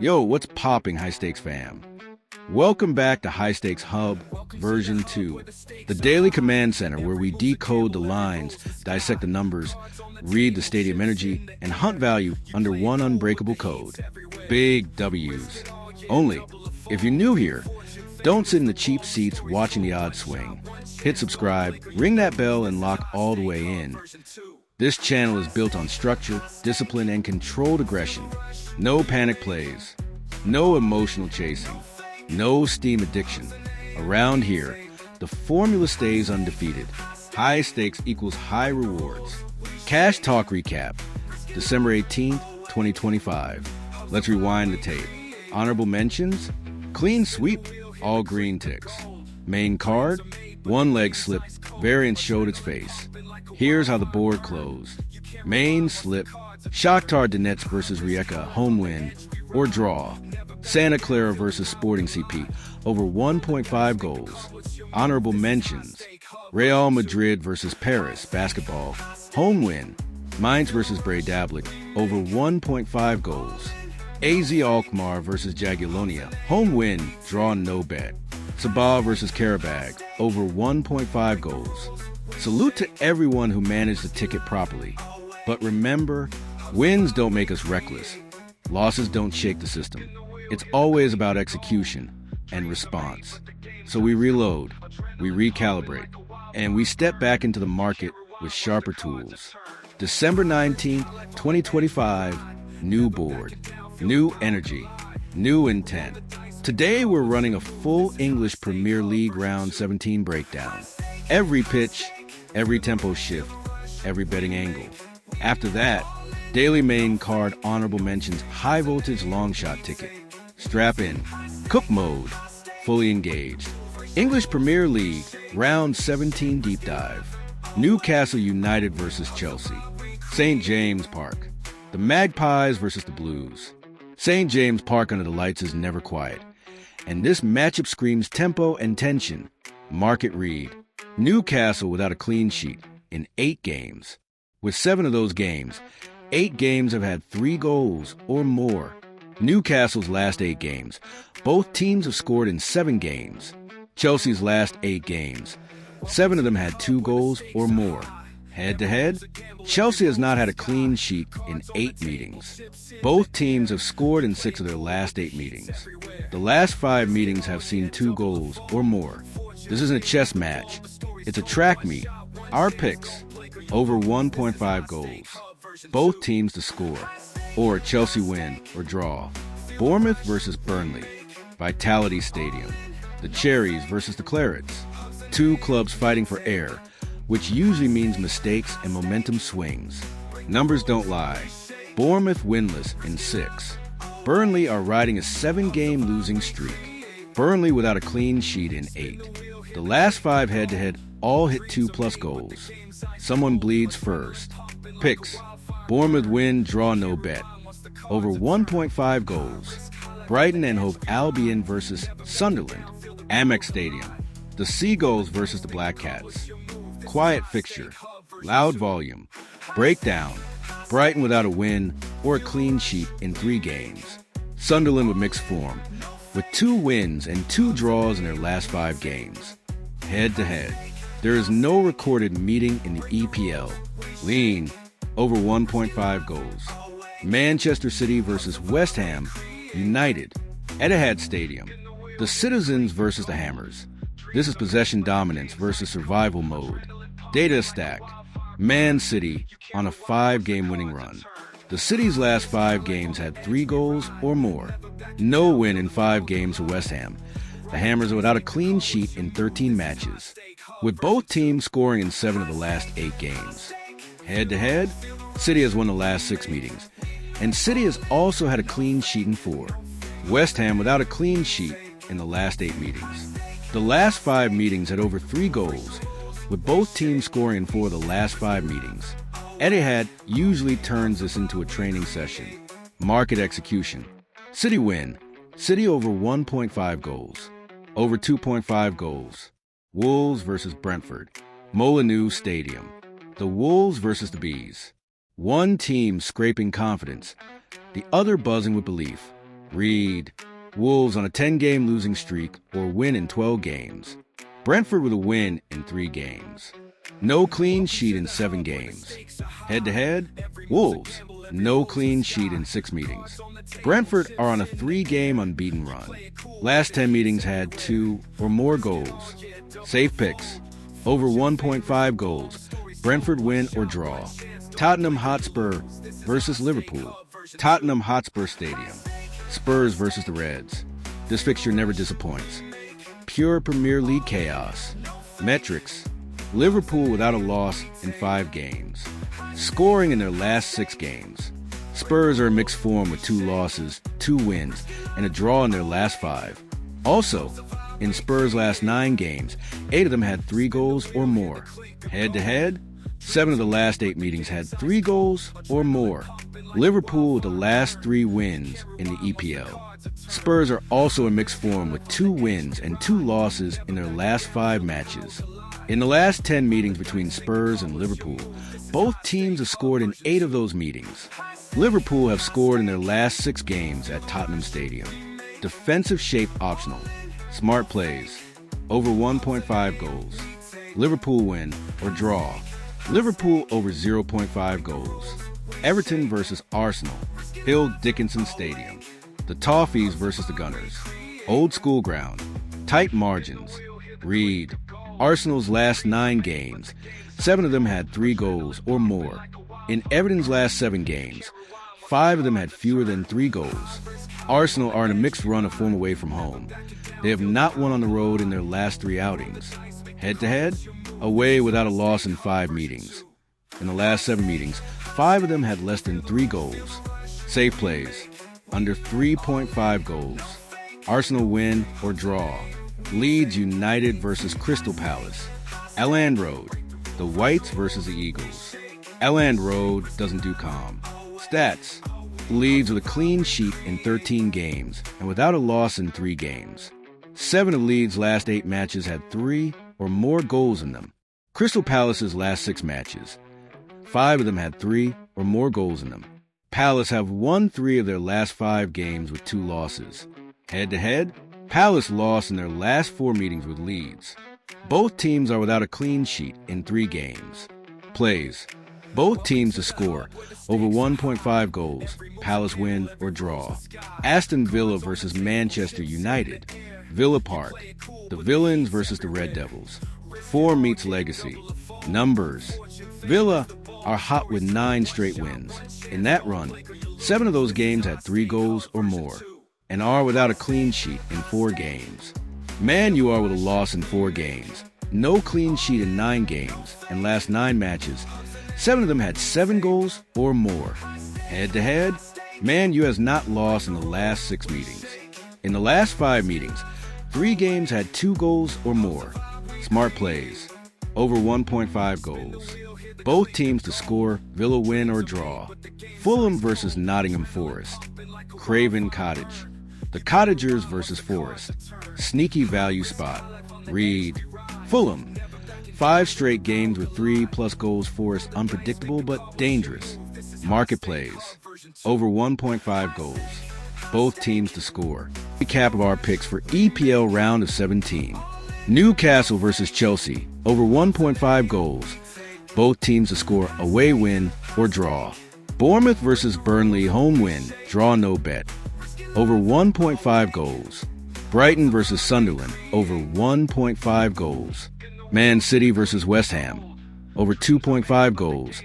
Yo, what's popping, High Stakes fam? Welcome back to High Stakes Hub version 2, the daily command center where we decode the lines, dissect the numbers, read the stadium energy, and hunt value under one unbreakable code. Big W's. Only, if you're new here, don't sit in the cheap seats watching the odds swing. Hit subscribe, ring that bell, and lock all the way in. This channel is built on structure, discipline, and controlled aggression. No panic plays, no emotional chasing, no steam addiction. Around here, the formula stays undefeated. High stakes equals high rewards. Cash Talk Recap, December 18th, 2025. Let's rewind the tape. Honorable mentions, clean sweep, all green ticks. Main card, one leg slip, variance showed its face. Here's how the board closed. Main slip, Shakhtar Donetsk versus Rijeka, home win or draw. Santa Clara versus Sporting CP, over 1.5 goals. Honorable mentions, Real Madrid versus Paris, basketball, home win. Mainz versus Breidablik, over 1.5 goals. AZ Alkmaar versus Jagiellonia, home win, draw no bet. Sabah versus Karabag, over 1.5 goals. Salute to everyone who managed the ticket properly. But remember, wins don't make us reckless. Losses don't shake the system. It's always about execution and response. So we reload, we recalibrate, and we step back into the market with sharper tools. December 19th, 2025, new board, new energy, new intent. Today we're running a full English Premier League Round 17 breakdown. Every pitch, every tempo shift, every betting angle. After that, daily main card honorable mentions high voltage long shot ticket. Strap in, cook mode, fully engaged. English Premier League Round 17 deep dive. Newcastle United versus Chelsea. St. James Park. The Magpies versus the Blues. St. James Park under the lights is never quiet. And this matchup screams tempo and tension. Market read. Newcastle without a clean sheet in 8 games. With 7 of those games, 8 games have had 3 goals or more. Newcastle's last 8 games, both teams have scored in 7 games. Chelsea's last 8 games, 7 of them had 2 goals or more. Head-to-head, Chelsea has not had a clean sheet in 8 meetings. Both teams have scored in 6 of their last 8 meetings. The last 5 meetings have seen 2 goals or more. This isn't a chess match. It's a track meet. Our picks, over 1.5 goals. Both teams to score, or Chelsea win or draw. Bournemouth versus Burnley, Vitality Stadium. The Cherries versus the Clarets. 2 clubs fighting for air, which usually means mistakes and momentum swings. Numbers don't lie. Bournemouth winless in 6. Burnley are riding a 7-game losing streak. Burnley without a clean sheet in 8. The last 5 head-to-head all hit 2+ goals. Someone bleeds first. Picks. Bournemouth win, draw no bet. Over 1.5 goals. Brighton and Hove Albion versus Sunderland. Amex Stadium. The Seagulls versus the Black Cats. Quiet fixture. Loud volume. Breakdown. Brighton without a win or a clean sheet in 3 games. Sunderland with mixed form, with 2 wins and 2 draws in their last 5 games. Head-to-head. There is no recorded meeting in the EPL. Lean, over 1.5 goals. Manchester City versus West Ham United. Etihad Stadium. The Citizens versus the Hammers. This is possession dominance versus survival mode. Data stacked. Man City on a 5-game winning run. The City's last 5 games had 3 goals or more. No win in 5 games for West Ham. The Hammers are without a clean sheet in 13 matches, with both teams scoring in 7 of the last 8 games. Head-to-head, City has won the last 6 meetings, and City has also had a clean sheet in 4. West Ham without a clean sheet in the last 8 meetings. The last 5 meetings had over 3 goals, with both teams scoring in 4 of the last 5 meetings. Etihad usually turns this into a training session. Market execution. City win. City over 1.5 goals. Over 2.5 goals. Wolves versus Brentford. Molineux Stadium. The Wolves versus the Bees. One team scraping confidence, the other buzzing with belief. Read. Wolves on a 10-game losing streak or win in 12 games. Brentford with a win in 3 games. No clean sheet in 7 games. Head-to-head, Wolves, no clean sheet in 6 meetings. Brentford are on a 3-game unbeaten run. Last 10 meetings had 2 or more goals. Safe picks, over 1.5 goals. Brentford win or draw. Tottenham Hotspur versus Liverpool. Tottenham Hotspur Stadium. Spurs versus the Reds. This fixture never disappoints. Pure Premier League chaos. Metrics. Liverpool without a loss in 5 games. Scoring in their last 6 games. Spurs are in mixed form with 2 losses, 2 wins, and a draw in their last 5. Also, in Spurs' last 9 games, 8 of them had 3 goals or more. Head-to-head, 7 of the last 8 meetings had 3 goals or more. Liverpool with the last 3 wins in the EPL. Spurs are also in mixed form with 2 wins and 2 losses in their last 5 matches. In the last 10 meetings between Spurs and Liverpool, both teams have scored in 8 of those meetings. Liverpool have scored in their last 6 games at Tottenham Stadium. Defensive shape optional. Smart plays. Over 1.5 goals. Liverpool win or draw. Liverpool over 0.5 goals. Everton versus Arsenal. Hill Dickinson Stadium. The Toffees versus the Gunners. Old school ground. Tight margins. Read. Arsenal's last 9 games. 7 of them had 3 goals or more. In Everton's last 7 games, 5 of them had fewer than 3 goals. Arsenal are in a mixed run of form away from home. They have not won on the road in their last 3 outings. Head-to-head, away without a loss in 5 meetings. In the last 7 meetings, 5 of them had less than 3 goals. Safe plays, under 3.5 goals. Arsenal win or draw. Leeds United versus Crystal Palace. Elland Road, the Whites versus the Eagles. Elland Road doesn't do calm. Stats. Leeds with a clean sheet in 13 games and without a loss in 3 games. 7 of Leeds' last 8 matches had 3 or more goals in them. Crystal Palace's last 6 matches. 5 of them had 3 or more goals in them. Palace have won 3 of their last 5 games with 2 losses. Head-to-head, Palace lost in their last 4 meetings with Leeds. Both teams are without a clean sheet in 3 games. Plays. Both teams to score over 1.5 goals. Palace win or draw. Aston Villa versus Manchester United. Villa Park. The Villains versus the Red Devils. Form meets legacy. Numbers. Villa are hot with 9 straight wins. In that run, 7 of those games had 3 goals or more, and are without a clean sheet in 4 games. Man U are with a loss in 4 games, no clean sheet in 9 games, and last 9 matches, 7 of them had 7 goals or more. Head-to-head, Man U has not lost in the last 6 meetings. In the last 5 meetings, 3 games had 2 goals or more. Smart plays, over 1.5 goals. Both teams to score, Villa win or draw. Fulham versus Nottingham Forest. Craven Cottage. The Cottagers versus Forest. Sneaky value spot. Read. Fulham. 5 straight games with 3+ goals. Forest unpredictable but dangerous. Market plays. Over 1.5 goals. Both teams to score. Recap of our picks for EPL round of 17. Newcastle versus Chelsea. Over 1.5 goals. Both teams to score, away win or draw. Bournemouth versus Burnley, home win, draw no bet. Over 1.5 goals. Brighton versus Sunderland, over 1.5 goals. Man City versus West Ham, over 2.5 goals.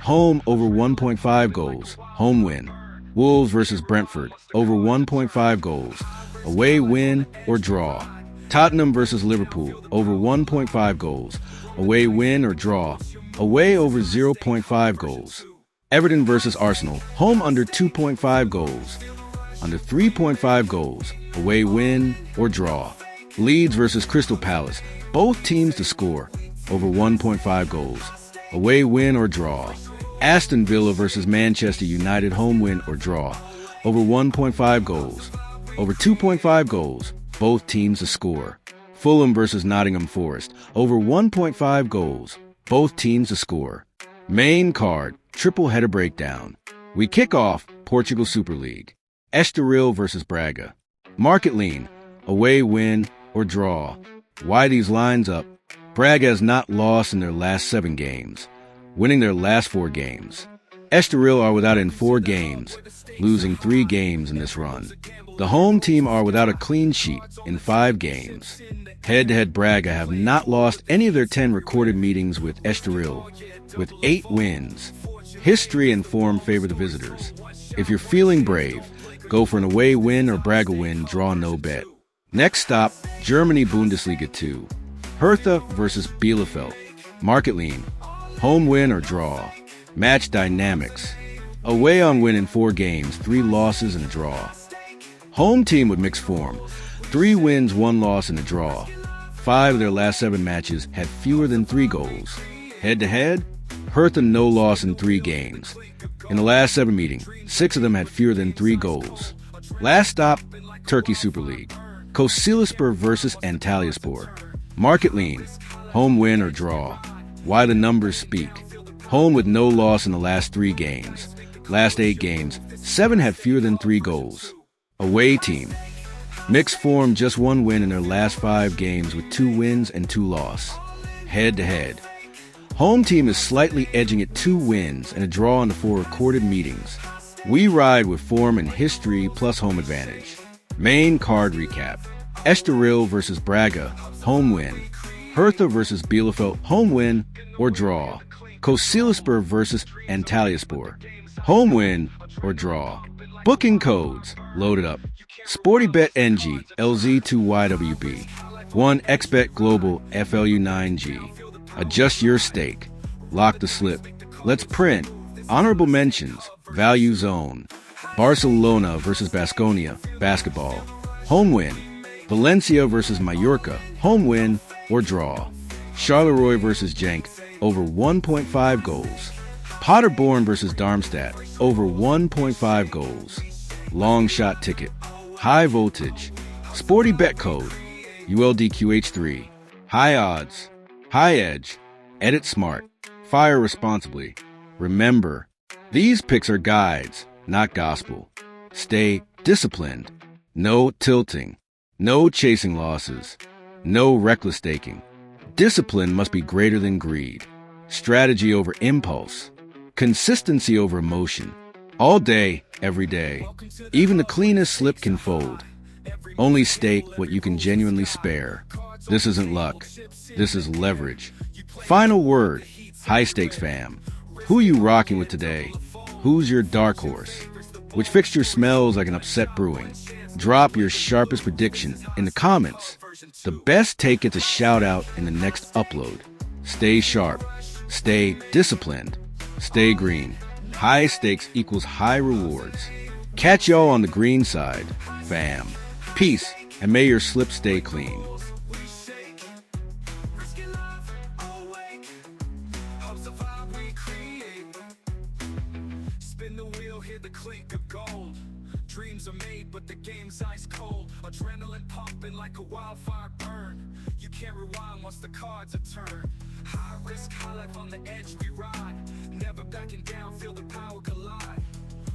Home over 1.5 goals, home win. Wolves versus Brentford, over 1.5 goals. Away win or draw. Tottenham versus Liverpool, over 1.5 goals. Away win or draw. Away over 0.5 goals. Everton versus Arsenal, home under 2.5 goals. Under 3.5 goals. Away win or draw. Leeds versus Crystal Palace, both teams to score. Over 1.5 goals. Away win or draw. Aston Villa versus Manchester United, home win or draw. Over 1.5 goals. Over 2.5 goals. Both teams to score. Fulham versus Nottingham Forest, over 1.5 goals. Both teams to score. Main card, triple header breakdown. We kick off Portugal Super League. Estoril versus Braga. Market lean, away win or draw. Why these lines up? Braga has not lost in their last 7 games, winning their last 4 games. Estoril are without in 4 games, losing 3 games in this run. The home team are without a clean sheet in 5 games. Head-to-head Braga have not lost any of their 10 recorded meetings with Estoril, with 8 wins. History and form favor the visitors. If you're feeling brave, go for an away win or Braga win, draw no bet. Next stop, Germany Bundesliga 2. Hertha versus Bielefeld. Market lean, home win or draw. Match dynamics. Away on win in 4 games, 3 losses and a draw. Home team with mixed form. 3 wins, 1 loss and a draw. 5 of their last 7 matches had fewer than 3 goals. Head-to-head, Hertha no loss in 3 games. In the last 7 meetings, 6 of them had fewer than 3 goals. Last stop, Turkey Super League. Kocaelispor versus Antalyaspor. Market lean, home win or draw. Why the numbers speak. Home with no loss in the last 3 games. Last 8 games, 7 had fewer than 3 goals. Away team. Mixed form, just 1 win in their last 5 games with 2 wins and 2 losses. Head-to-head. Home team is slightly edging at 2 wins and a draw in the 4 recorded meetings. We ride with form and history plus home advantage. Main card recap. Estoril versus Braga, home win. Hertha versus Bielefeld, home win or draw. Kocaelispor versus Antalyaspor, home win or draw. Booking codes loaded up. SportyBet NG LZ2YWB 1xBet Global FLU9G. Adjust your stake. Lock the slip. Let's print. Honorable mentions. Value zone. Barcelona versus Baskonia, basketball. Home win. Valencia versus Mallorca, home win or draw. Charleroi versus Genk, over 1.5 goals. Paderborn versus Darmstadt, over 1.5 goals. Long shot ticket. High voltage. Sporty bet code. ULDQH3. High odds. High edge. Edit smart. Fire responsibly. Remember, these picks are guides, not gospel. Stay disciplined. No tilting. No chasing losses. No reckless staking. Discipline must be greater than greed. Strategy over impulse. Consistency over emotion. All day, every day. Even the cleanest slip can fold. Only stake what you can genuinely spare. This isn't luck. This is leverage. Final word, high stakes fam. Who you rocking with today? Who's your dark horse? Which fixture smells like an upset brewing? Drop your sharpest prediction in the comments. The best take gets a shout out in the next upload. Stay sharp. Stay disciplined. Stay green. High stakes equals high rewards. Catch y'all on the green side, fam. Peace, and may your slip stay clean. Spin the wheel, hear the clink of gold. Dreams are made, but the game's ice cold. Adrenaline pumping like a wildfire burn. You can't rewind once the cards are turned. High risk, high life on the edge we ride. Never backing down, feel the power collide.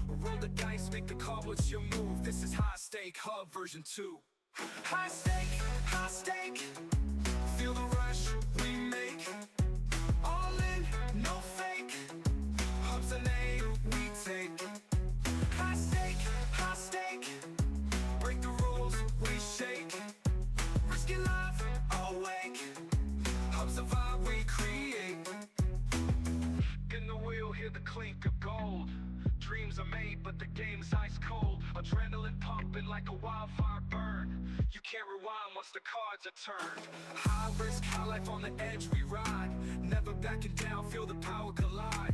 Roll the dice, make the call, what's your move? This is High Stake Hub version 2. High stake, feel the rush we make. All in, no fake. Hub's a name we take. High stake, break the rules, we shake. Risky life, awake. Hub's the vibe we create. In the wheel, hear the clink of gold. Dreams are made, but the game's ice cold. Adrenaline pumping like a wildfire burn. You can't rewind once the cards are turned. High risk, high life on the edge we ride. Never backing down, feel the power collide.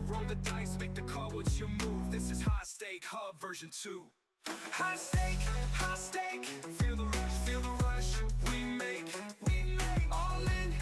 Roll the dice, make the call, what's your move? This is High Stake Hub version 2. High stake, feel the rush we make. All in,